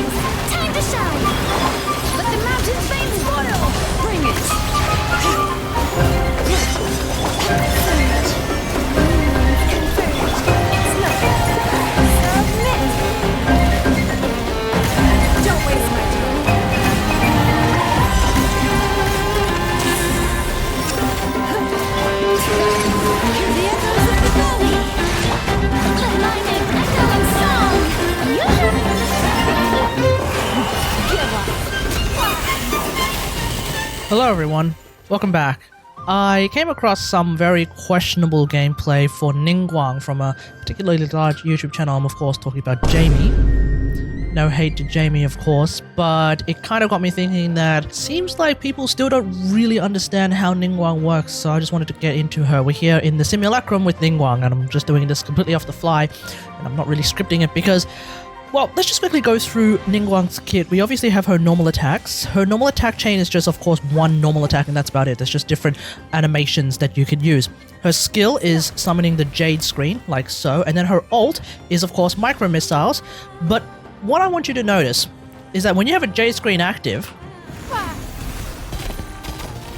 Time to shine! Let the mountain's veins boil! Bring it! Converge! It's nothing. Submit! Don't waste my time. Hear the echoes of the valley! Let my name echo in song! Give up! Hello everyone, welcome back. I came across some very questionable gameplay for Ningguang from a particularly large YouTube channel. I'm of course talking about Jamie. No hate to Jamie of course, but it kind of got me thinking that it seems like people still don't really understand how Ningguang works, so I just wanted to get into her. We're here in the simulacrum with Ningguang, and I'm just doing this completely off the fly, and I'm not really scripting it because, well, let's just quickly go through Ningguang's kit. We obviously have her normal attacks. Her normal attack chain is just, of course, one normal attack, and that's about it. There's just different animations that you can use. Her skill is summoning the Jade screen, like so, and then her ult is, of course, micro missiles. But what I want you to notice is that when you have a Jade screen active,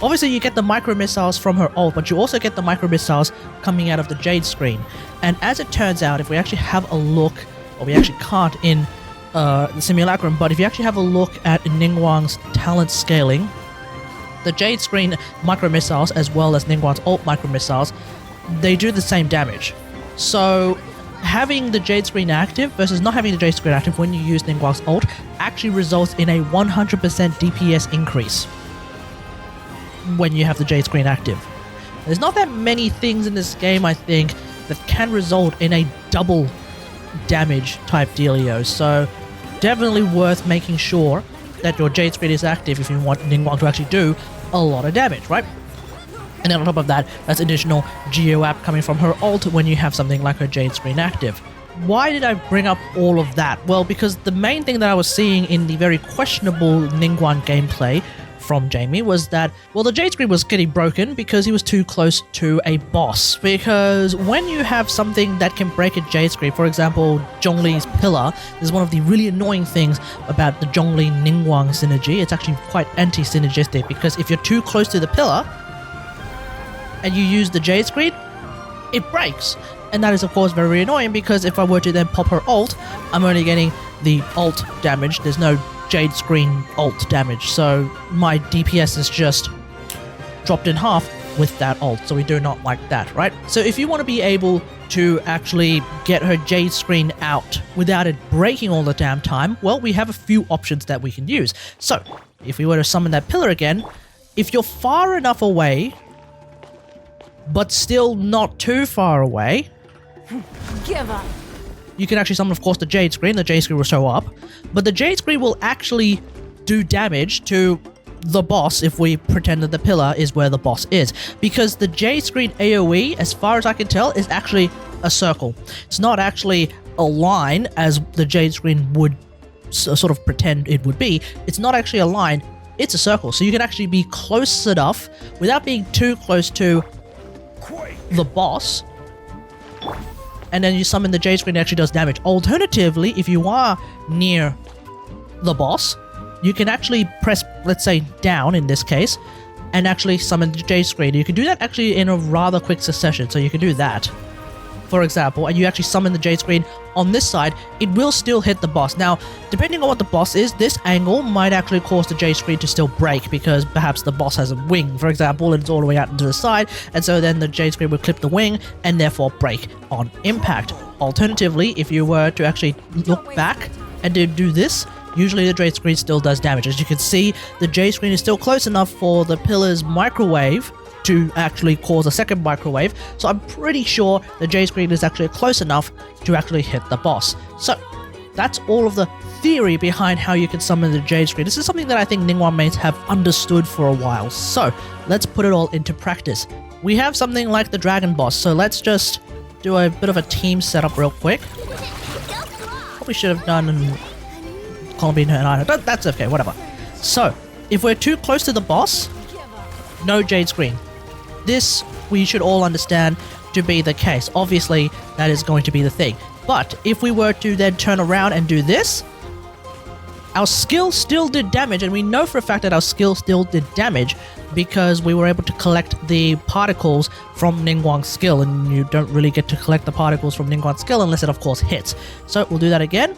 obviously you get the micro missiles from her ult, but you also get the micro missiles coming out of the Jade screen. And as it turns out, if we actually have a look, or we actually can't in the simulacrum, but if you actually have a look at Ningguang's talent scaling, the Jade screen micro missiles as well as Ningguang's ult micro missiles, they do the same damage. So having the Jade screen active versus not having the Jade screen active when you use Ningguang's ult actually results in a 100% DPS increase when you have the Jade screen active. There's not that many things in this game, I think, that can result in a double damage type dealio, so definitely worth making sure that your Jade screen is active if you want Ningguang to actually do a lot of damage, right? And then on top of that, that's additional Geo app coming from her ult when you have something like her Jade screen active. Why did I bring up all of that? Well, because the main thing that I was seeing in the very questionable Ningguang gameplay from Jamie was that, well, the Jade screen was getting broken because he was too close to a boss. Because when you have something that can break a Jade screen, for example, Zhongli's pillar, is one of the really annoying things about the Zhongli Ningguang synergy. It's actually quite anti-synergistic because if you're too close to the pillar and you use the Jade screen, it breaks. And that is of course very annoying because if I were to then pop her ult, I'm only getting the ult damage. There's no Jade screen ult damage, so my DPS is just dropped in half with that ult, so we do not like that, right? So if you want to be able to actually get her Jade screen out without it breaking all the damn time, well, we have a few options that we can use. So if we were to summon that pillar again, if you're far enough away but still not too far away, Give up! you can actually summon, of course, the Jade screen. The Jade screen will show up, but the Jade screen will actually do damage to the boss if we pretend that the pillar is where the boss is. Because the Jade screen AoE, as far as I can tell, is actually a circle. It's not actually a line as the Jade screen would sort of pretend it would be. It's not actually a line, it's a circle. So you can actually be close enough without being too close to the boss, and then you summon the Jade screen, it actually does damage. Alternatively, if you are near the boss, you can actually press, let's say, down in this case, and actually summon the Jade screen. You can do that actually in a rather quick succession, so you can do that, for example, and you actually summon the Jade screen on this side, it will still hit the boss. Now, depending on what the boss is, this angle might actually cause the Jade screen to still break because perhaps the boss has a wing, for example, and it's all the way out into the side, and so then the Jade screen will clip the wing and therefore break on impact. Alternatively, if you were to actually look back and do this, usually the Jade screen still does damage. As you can see, the Jade screen is still close enough for the pillar's microwave to actually cause a second microwave, so I'm pretty sure the Jade screen is actually close enough to actually hit the boss. So that's all of the theory behind how you can summon the Jade screen. This is something that I think Ningguang mates have understood for a while, so let's put it all into practice. We have something like the dragon boss, so let's just do a bit of a team setup real quick. Probably should have done Columbine and I. That's okay, whatever. So if we're too close to the boss, no Jade screen. This we should all understand to be the case. Obviously, that is going to be the thing. But if we were to then turn around and do this, our skill still did damage, and we know for a fact that our skill still did damage because we were able to collect the particles from Ningguang's skill, and you don't really get to collect the particles from Ningguang's skill unless it of course hits. So we'll do that again.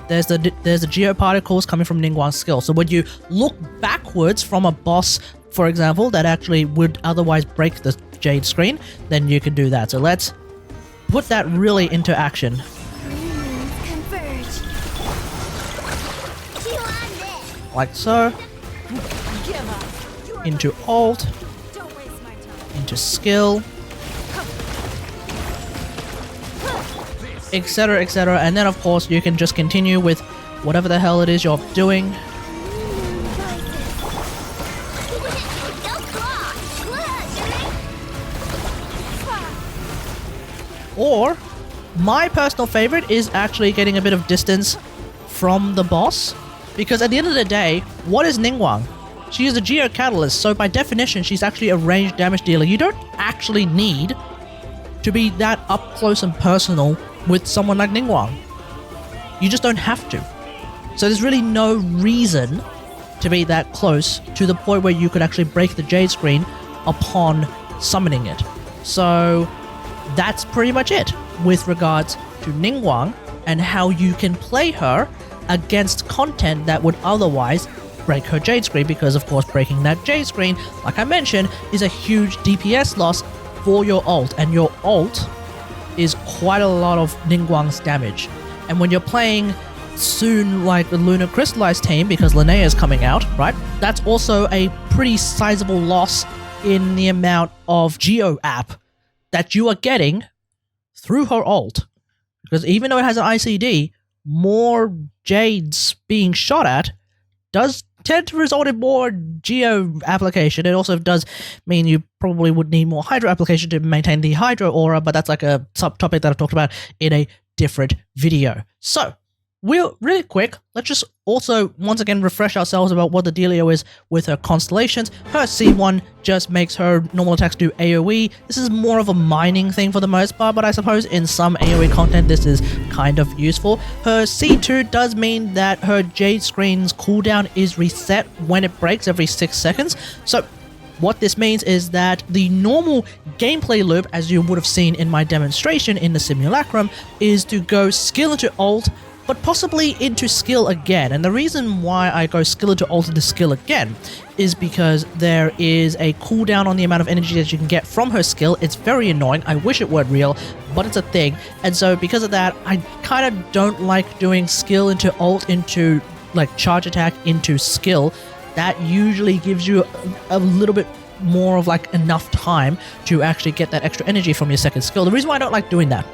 There's the geoparticles coming from Ningguang's skill. So when you look backwards from a boss, for example, that actually would otherwise break the Jade screen, then you can do that. So let's put that really into action. Converge. Like so. Into ult. Don't waste my time. Into skill. Etc, etc. And then of course you can just continue with whatever the hell it is you're doing. Or, my personal favorite is actually getting a bit of distance from the boss. Because at the end of the day, what is Ningguang? She is a Geo Catalyst, so by definition, she's actually a ranged damage dealer. You don't actually need to be that up close and personal with someone like Ningguang. You just don't have to. So there's really no reason to be that close to the point where you could actually break the Jade screen upon summoning it. So that's pretty much it with regards to Ningguang and how you can play her against content that would otherwise break her Jade screen, because of course breaking that Jade screen, like I mentioned, is a huge DPS loss for your ult, and your ult is quite a lot of Ningguang's damage. And when you're playing soon like the Lunar Crystallized team, because Linnea is coming out, right, that's also a pretty sizable loss in the amount of Geo app that you are getting through her ult. Because even though it has an ICD, more Jades being shot at does tend to result in more Geo application. It also does mean you probably would need more Hydro application to maintain the Hydro aura, but that's like a subtopic that I've talked about in a different video. So, really quick, let's just also once again refresh ourselves about what the dealio is with her Constellations. Her C1 just makes her normal attacks do AoE. This is more of a mining thing for the most part, but I suppose in some AoE content this is kind of useful. Her C2 does mean that her Jade screen's cooldown is reset when it breaks every 6 seconds. So what this means is that the normal gameplay loop, as you would have seen in my demonstration in the simulacrum, is to go skill into ult, but possibly into skill again. And the reason why I go skill into ult into skill again is because there is a cooldown on the amount of energy that you can get from her skill. It's very annoying. I wish it weren't real, but it's a thing. And so because of that, I kind of don't like doing skill into ult into like charge attack into skill. That usually gives you a little bit more of like enough time to actually get that extra energy from your second skill. The reason why I don't like doing that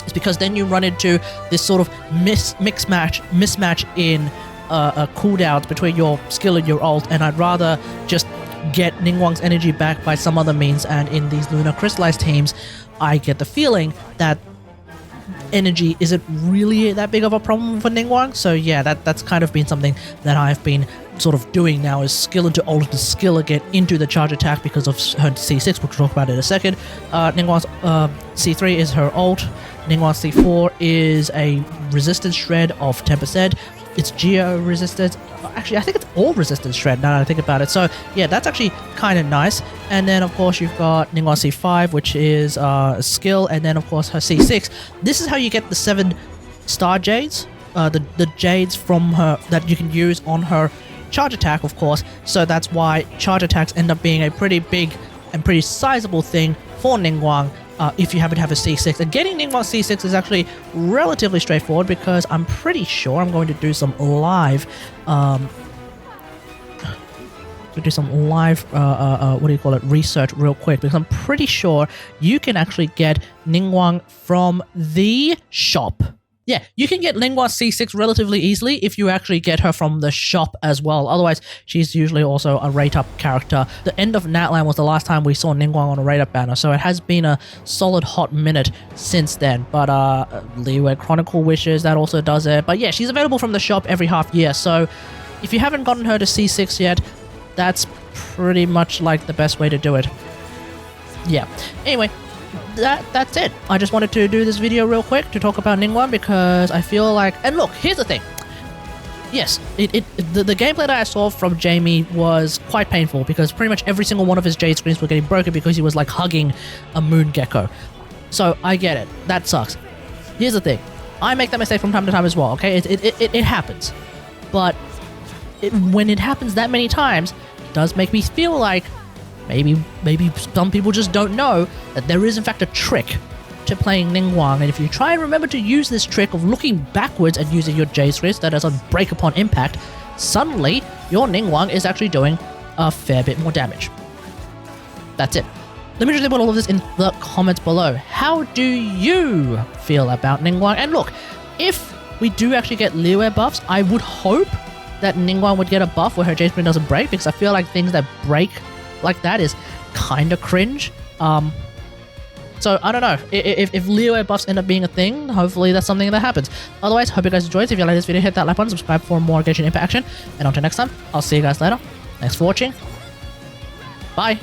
is because then you run into this sort of mismatch in cooldowns between your skill and your ult, and I'd rather just get Ningguang's energy back by some other means. And in these Lunar Crystallized teams, I get the feeling that energy isn't really that big of a problem for Ningguang. So yeah, that's kind of been something that I've been sort of doing now, is skill into ult to skill again into the charge attack because of her C6, which we'll talk about in a second. Ningguang's C3 is her ult. Ningguang's C4 is a resistance shred of 10%. It's geo resistance. Actually, I think it's all resistance shred now that I think about it. So yeah, that's actually kind of nice. And then of course you've got Ningguang C5, which is skill, and then of course her C6. This is how you get the 7 star Jades, the Jades from her that you can use on her charge attack, of course. So that's why charge attacks end up being a pretty big and pretty sizable thing for Ningguang. If you happen to have a C6. And getting Ningguang C6 is actually relatively straightforward, because I'm pretty sure I'm going to do some live research real quick, because I'm pretty sure you can actually get Ningguang from the shop. Yeah, you can get Ningguang C6 relatively easily if you actually get her from the shop as well. Otherwise, she's usually also a rate-up character. The end of Natlan was the last time we saw Ningguang on a rate-up banner, so it has been a solid hot minute since then. But Leeway Chronicle Wishes, that also does it. But yeah, she's available from the shop every half year, so if you haven't gotten her to C6 yet, that's pretty much like the best way to do it. Yeah. Anyway, that's it. I just wanted to do this video real quick to talk about Ningguang because I feel like, and look, here's the thing. Yes, the gameplay that I saw from Jamie was quite painful because pretty much every single one of his Jade screens were getting broken because he was like hugging a moon gecko. So I get it. That sucks. Here's the thing. I make that mistake from time to time as well, okay? It happens. But when it happens that many times, it does make me feel like maybe some people just don't know that there is in fact a trick to playing Ningguang, and if you try and remember to use this trick of looking backwards and using your Jade screens that does on break upon impact, suddenly your Ningguang is actually doing a fair bit more damage. That's it. Let me just leave all of this in the comments below. How do you feel about Ningguang? And look, if we do actually get Liyue buffs, I would hope that Ningguang would get a buff where her Jade screen doesn't break, because I feel like things that break like that is kind of cringe. So I don't know, if Liyue buffs end up being a thing, hopefully that's something that happens. Otherwise, hope you guys enjoyed. If you like this video, hit that like button, subscribe for more Genshin Impact action, and until next time, I'll see you guys later. Thanks for watching. Bye.